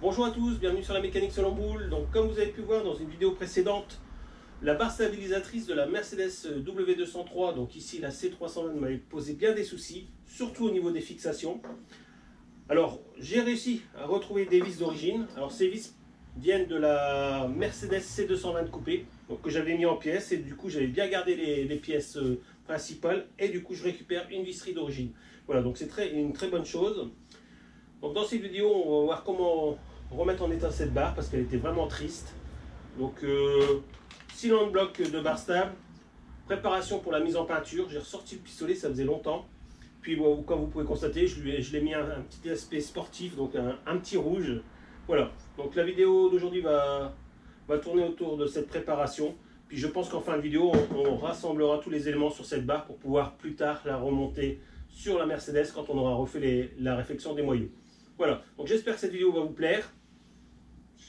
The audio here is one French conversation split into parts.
Bonjour à tous, bienvenue sur la mécanique selon boule. Donc comme vous avez pu voir dans une vidéo précédente, la barre stabilisatrice de la Mercedes W203, donc ici la C320, m'avait posé bien des soucis, surtout au niveau des fixations. Alors j'ai réussi à retrouver des vis d'origine. Alors ces vis viennent de la Mercedes C220 coupée, donc que j'avais mis en pièces, et du coup j'avais bien gardé les pièces principales, et du coup je récupère une visserie d'origine. Voilà, donc c'est une très bonne chose. Donc dans cette vidéo, on va voir comment remettre en état cette barre parce qu'elle était vraiment triste. Donc cylinder bloc de barre stable, préparation pour la mise en peinture. J'ai ressorti le pistolet, ça faisait longtemps. Puis bon, comme vous pouvez constater, je l'ai mis un petit aspect sportif, donc un petit rouge. Voilà, donc la vidéo d'aujourd'hui va tourner autour de cette préparation. Puis je pense qu'en fin de vidéo, on rassemblera tous les éléments sur cette barre pour pouvoir plus tard la remonter sur la Mercedes quand on aura refait la réfection des moyeux. Voilà, donc j'espère que cette vidéo va vous plaire.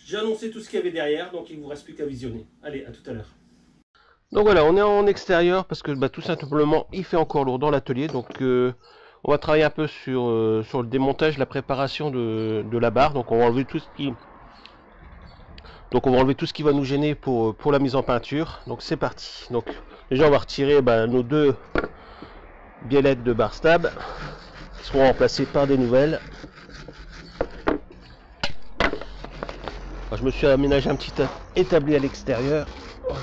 J'ai annoncé tout ce qu'il y avait derrière, donc il ne vous reste plus qu'à visionner. Allez, à tout à l'heure. Donc voilà, on est en extérieur parce que tout simplement il fait encore lourd dans l'atelier. Donc on va travailler un peu sur le démontage, la préparation de la barre. Donc on va enlever tout ce qui va nous gêner pour la mise en peinture. Donc c'est parti. Donc déjà on va retirer nos deux biellettes de barre stable qui seront remplacées par des nouvelles. Alors, je me suis aménagé un petit établi à l'extérieur. Voilà.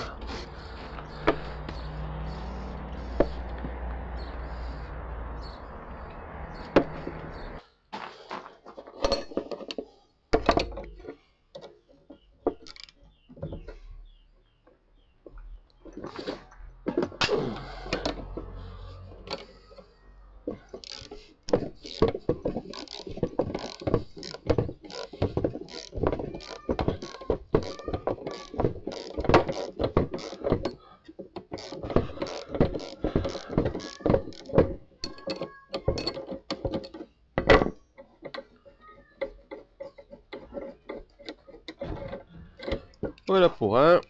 Voilà pour un.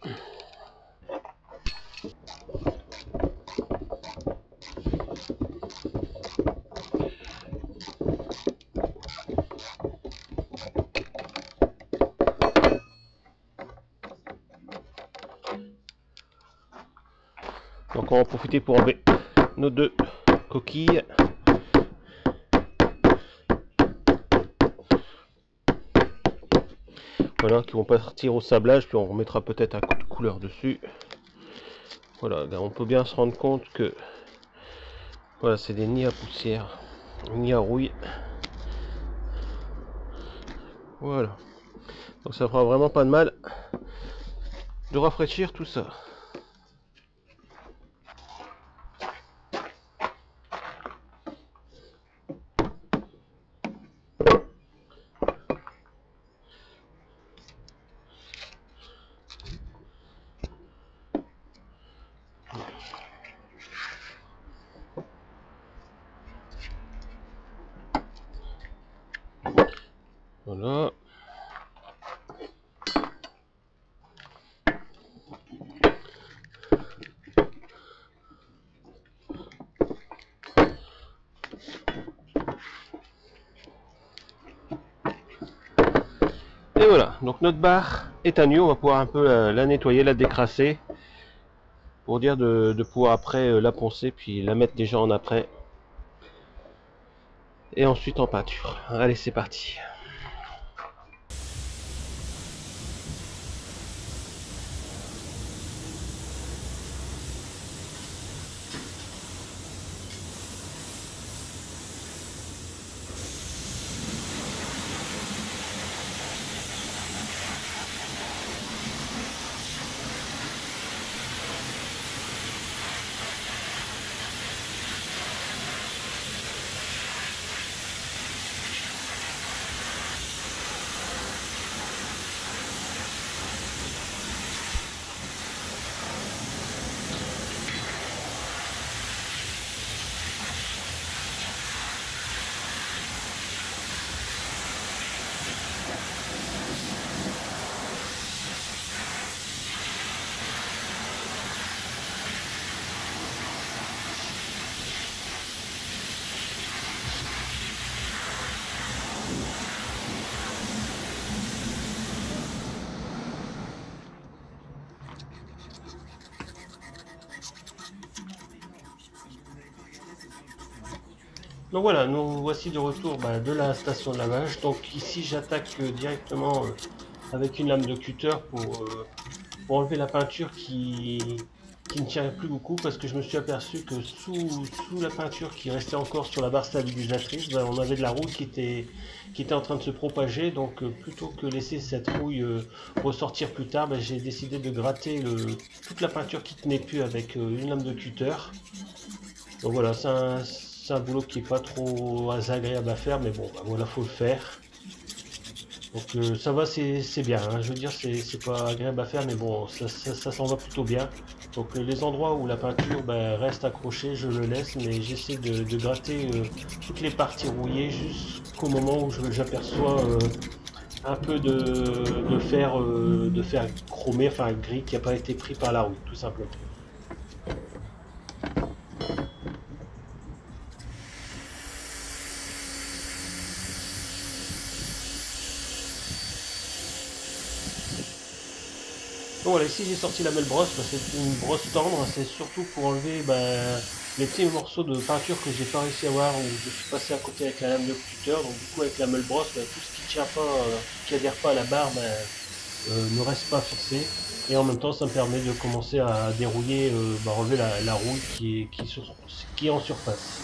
Donc on va en profiter pour enlever nos deux coquilles. Voilà, qui vont partir au sablage, puis on remettra peut-être un coup de couleur dessus. Voilà, on peut bien se rendre compte que voilà, c'est des nids à poussière, nids à rouille. Voilà, donc ça fera vraiment pas de mal de rafraîchir tout ça. Voilà. Et voilà, donc notre barre est à nu, on va pouvoir un peu la nettoyer, la décrasser, pour dire de pouvoir après la poncer, puis la mettre déjà en après, et ensuite en peinture. Allez, c'est parti. Donc voilà, nous voici de retour de la station de lavage. Donc ici j'attaque directement avec une lame de cutter pour enlever la peinture qui ne tirait plus beaucoup, parce que je me suis aperçu que sous la peinture qui restait encore sur la barre stabilisatrice, on avait de la rouille qui était en train de se propager. Donc plutôt que laisser cette rouille ressortir plus tard, j'ai décidé de gratter toute la peinture qui tenait plus avec une lame de cutter. Donc voilà, c'est un boulot qui est pas trop agréable à faire, mais bon, voilà, faut le faire. Donc ça va, c'est bien, hein. Je veux dire, c'est pas agréable à faire, mais bon, ça s'en va plutôt bien. Donc les endroits où la peinture reste accrochée, je le laisse, mais j'essaie de gratter toutes les parties rouillées jusqu'au moment où j'aperçois un peu de fer chromé, enfin gris, qui n'a pas été pris par la rouille, tout simplement. Donc voilà, ici j'ai sorti la belle brosse, c'est une brosse tendre, c'est surtout pour enlever les petits morceaux de peinture que j'ai pas réussi à voir, où je suis passé à côté avec la lame de cutter. Donc du coup avec la meule brosse, tout ce qui tient pas, qui adhère pas à la barre, ne reste pas fixé. Et en même temps ça me permet de commencer à dérouiller, enlever la rouille qui est en surface.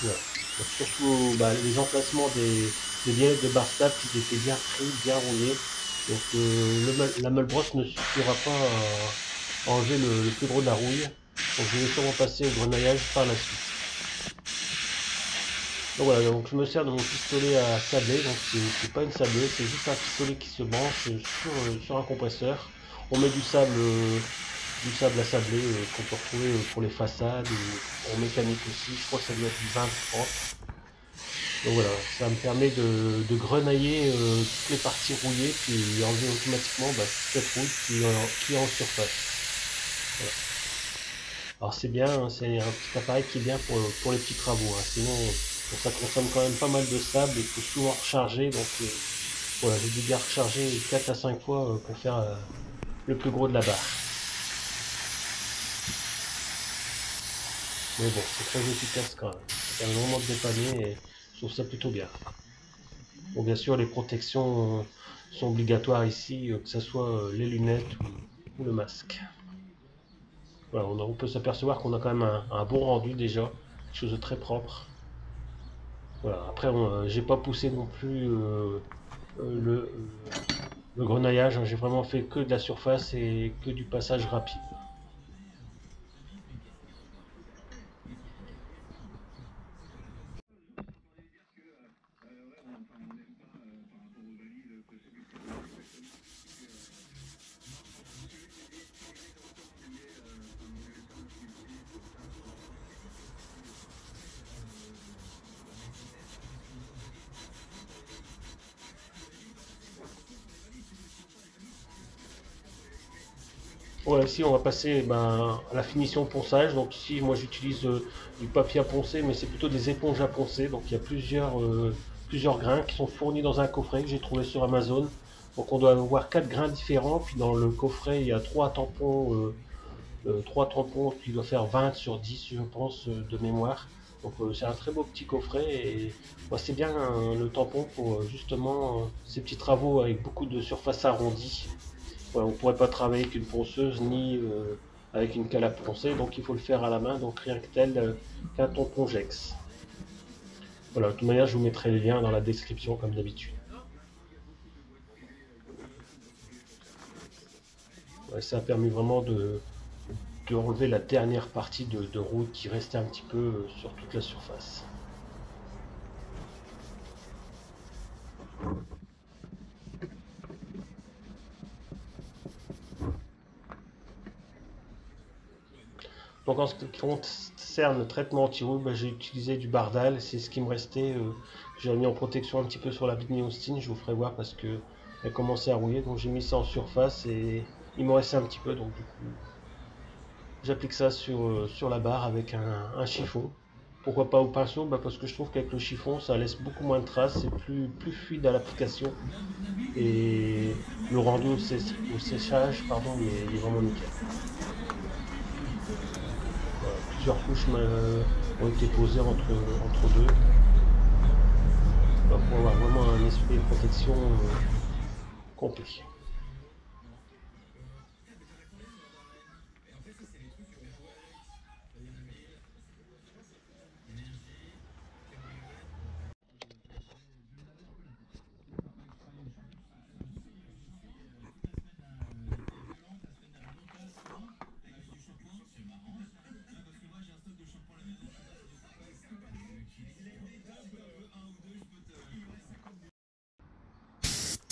Voilà. Donc, surtout les emplacements des vieillettes de bar stable qui étaient bien pris, bien roulés. Donc la meule brosse ne suffira pas à enlever le plus gros de la rouille. Donc je vais sûrement passer au grenaillage par la suite. Donc voilà, donc je me sers de mon pistolet à sabler. Donc c'est pas une sableuse, c'est juste un pistolet qui se branche sur un compresseur. On met du sable à sabler qu'on peut retrouver pour les façades ou en mécanique aussi. Je crois que ça doit être du 20-30. Donc voilà, ça me permet de grenailler toutes les parties rouillées, puis enlever automatiquement cette rouille qui est en surface. Voilà. Alors c'est bien, hein, c'est un petit appareil qui est bien pour les petits travaux, hein. Sinon ça consomme quand même pas mal de sable, il faut souvent recharger. Donc voilà, j'ai dû bien recharger 4 à 5 fois pour faire le plus gros de la barre. Mais bon, c'est très efficace quand même. Ça permet vraiment de dépanner et je trouve ça plutôt bien. Bon, bien sûr, les protections sont obligatoires ici, que ce soit les lunettes ou le masque. Voilà, on peut s'apercevoir qu'on a quand même un bon rendu déjà, quelque chose de très propre. Voilà, après, j'ai pas poussé non plus le grenaillage, hein. J'ai vraiment fait que de la surface et que du passage rapide. Voilà, ici on va passer à la finition ponçage. Donc ici moi j'utilise du papier à poncer, mais c'est plutôt des éponges à poncer. Donc il y a plusieurs grains qui sont fournis dans un coffret que j'ai trouvé sur Amazon. Donc on doit avoir 4 grains différents, puis dans le coffret il y a 3 tampons qui doivent faire 20 sur 10 je pense de mémoire. Donc c'est un très beau petit coffret et c'est bien le tampon pour justement ces petits travaux avec beaucoup de surface arrondie. Voilà, on ne pourrait pas travailler avec une ponceuse ni avec une cale à poncer, donc il faut le faire à la main, donc rien que tel qu'un tampon Gex. Voilà, de toute manière je vous mettrai les liens dans la description comme d'habitude. Ouais, ça a permis vraiment de enlever la dernière partie de route qui restait un petit peu sur toute la surface. Donc en ce qui concerne le traitement anti-rouille, j'ai utilisé du Bardal, c'est ce qui me restait. J'ai mis en protection un petit peu sur la Whitney Austin, je vous ferai voir parce que elle commençait à rouiller, donc j'ai mis ça en surface et il me restait un petit peu, donc du coup j'applique ça sur la barre avec un chiffon. Pourquoi pas au pinceau? Parce que je trouve qu'avec le chiffon, ça laisse beaucoup moins de traces, c'est plus fluide à l'application. Et le rendu au séchage, pardon, il est vraiment nickel. Voilà, plusieurs couches ont été posées entre deux. Voilà, pour avoir vraiment un esprit de protection complet.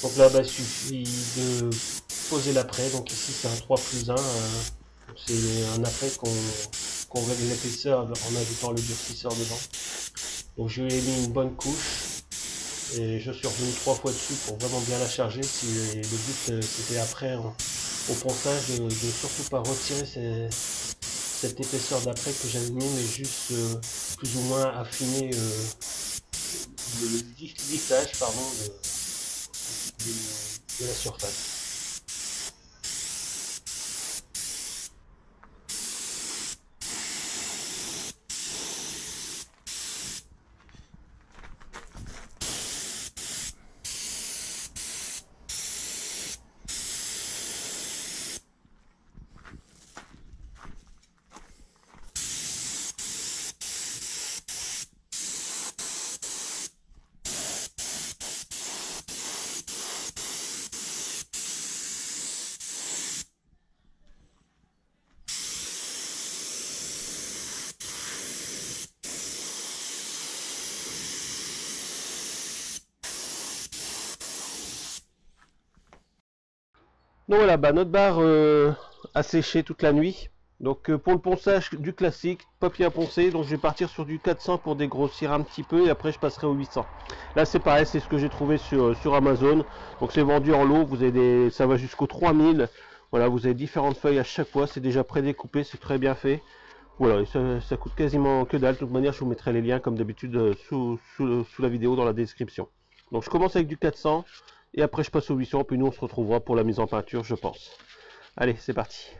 Donc là, il suffit de poser l'après. Donc ici, c'est un 3+1. C'est un après qu'on règle l'épaisseur en ajoutant le durcisseur dedans. Donc je lui ai mis une bonne couche. Et je suis revenu 3 fois dessus pour vraiment bien la charger. Si le but c'était après au ponçage de surtout pas retirer cette épaisseur d'après que j'avais mis, mais juste plus ou moins affiner le lissage de la surface. Donc voilà, notre barre a séché toute la nuit. Donc pour le ponçage du classique, papier à poncer, donc je vais partir sur du 400 pour dégrossir un petit peu et après je passerai au 800. Là c'est pareil, c'est ce que j'ai trouvé sur Amazon. Donc c'est vendu en lot, vous avez ça va jusqu'au 3000. Voilà, vous avez différentes feuilles à chaque fois, c'est déjà prédécoupé, c'est très bien fait. Voilà, ça coûte quasiment que dalle. De toute manière, je vous mettrai les liens comme d'habitude sous la vidéo dans la description. Donc je commence avec du 400 et après je passe au 800, puis nous on se retrouvera pour la mise en peinture, je pense. Allez, c'est parti.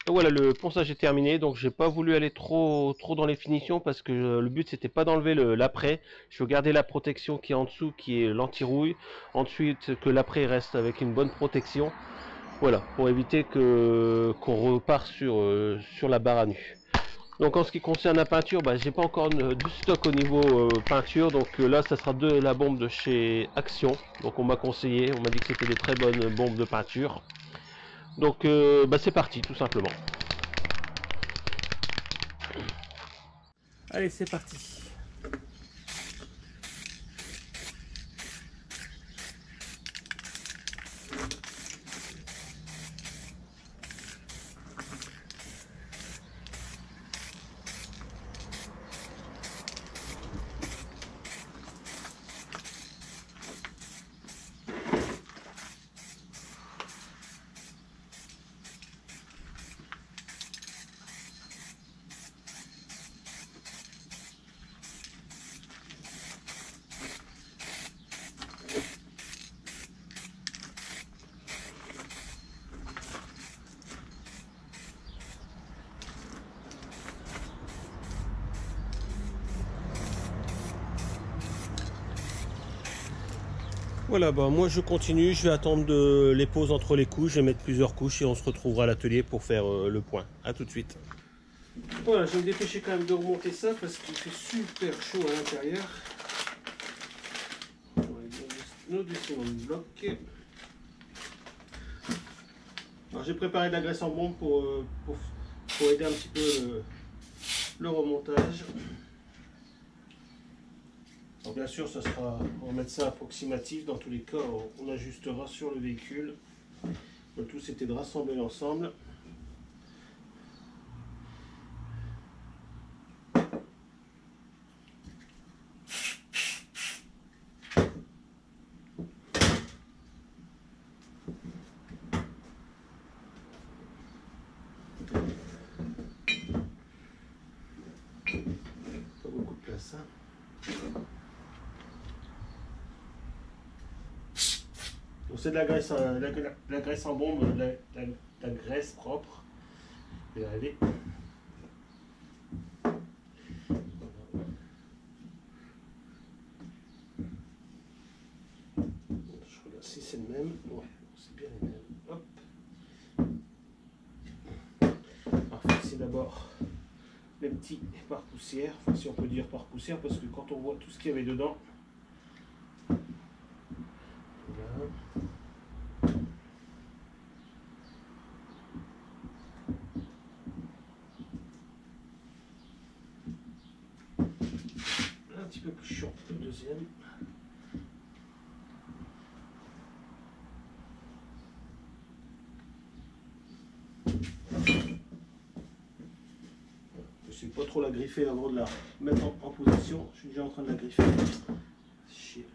Donc voilà, le ponçage est terminé, donc j'ai pas voulu aller trop dans les finitions parce que le but c'était pas d'enlever l'après. Je veux garder la protection qui est en dessous, qui est l'anti-rouille. Ensuite que l'après reste avec une bonne protection. Voilà, pour éviter qu'on repart sur la barre à nu. Donc en ce qui concerne la peinture, j'ai pas encore du stock au niveau peinture, donc là ça sera de la bombe de chez Action. Donc on m'a conseillé, on m'a dit que c'était des très bonnes bombes de peinture. Donc c'est parti tout simplement. Allez, c'est parti. Voilà, moi je continue, je vais attendre les pauses entre les couches, je vais mettre plusieurs couches et on se retrouvera à l'atelier pour faire le point. A tout de suite. Voilà, je vais me dépêcher quand même de remonter ça parce qu'il fait super chaud à l'intérieur. nos deux secondes blocs. Alors j'ai préparé de la graisse en bombe pour aider un petit peu le remontage. Alors bien sûr, on va mettre ça approximatif. Dans tous les cas, on ajustera sur le véhicule. Le tout, c'était de rassembler l'ensemble. Pas beaucoup de place, hein. C'est de la graisse, la graisse en bombe, la graisse propre. Je vais y arriver. Je regarde si c'est le même. Ouais, c'est bien les mêmes. Hop. Alors, fixer d'abord les petits par poussière, enfin si on peut dire par poussière, parce que quand on voit tout ce qu'il y avait dedans. Voilà. Un petit peu plus chiant que le deuxième. Je ne vais pas trop la griffer avant de la mettre en position. Je suis déjà en train de la griffer. Chier.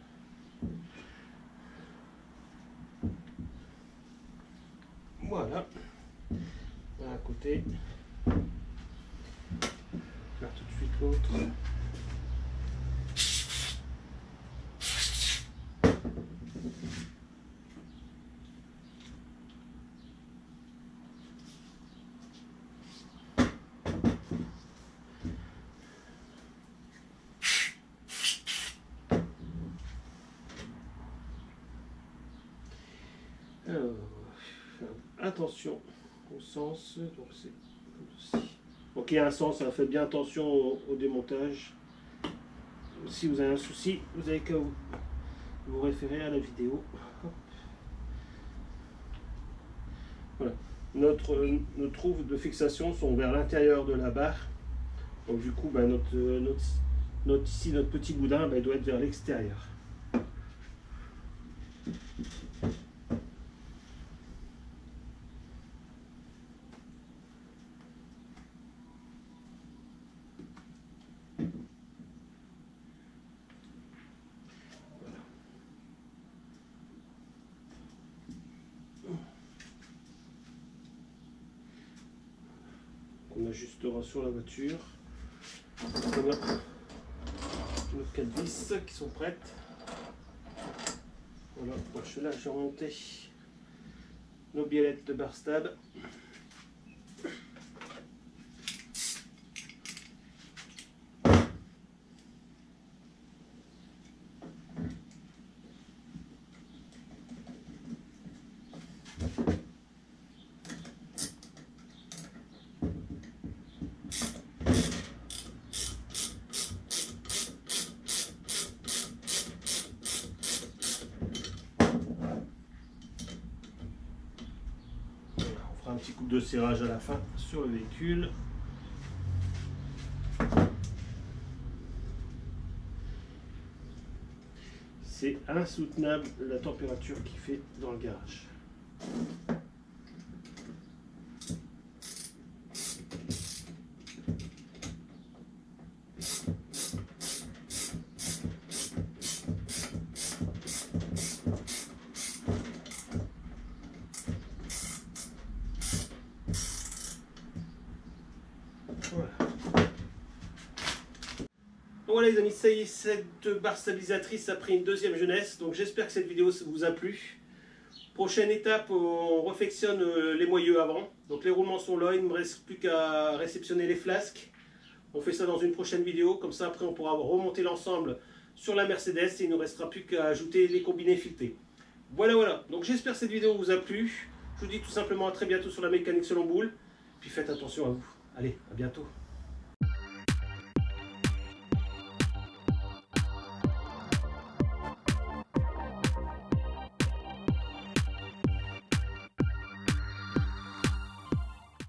Voilà. À côté. Faire tout de suite l'autre. Alors, attention au sens, donc c'est comme ceci. Donc il y a un sens, hein, faites bien attention au démontage. Si vous avez un souci, vous avez qu'à vous référer à la vidéo. Voilà. Nos trous de fixation sont vers l'intérieur de la barre. Donc du coup, ben, notre petit boudin, ben, il doit être vers l'extérieur. On ajustera sur la voiture. On a nos 4 vis qui sont prêtes. Voilà, moi je suis là, j'ai remonté nos biellettes de bar stab. Un petit coup de serrage à la fin sur le véhicule. C'est insoutenable la température qu'il fait dans le garage. Voilà les amis, ça y est, cette barre stabilisatrice a pris une deuxième jeunesse, donc j'espère que cette vidéo vous a plu. Prochaine étape, on réfectionne les moyeux avant, donc les roulements sont là, il ne me reste plus qu'à réceptionner les flasques. On fait ça dans une prochaine vidéo, comme ça après on pourra remonter l'ensemble sur la Mercedes et il ne nous restera plus qu'à ajouter les combinés filetés. Voilà, donc j'espère que cette vidéo vous a plu. Je vous dis tout simplement à très bientôt sur la mécanique selon boule, puis faites attention à vous. Allez, à bientôt.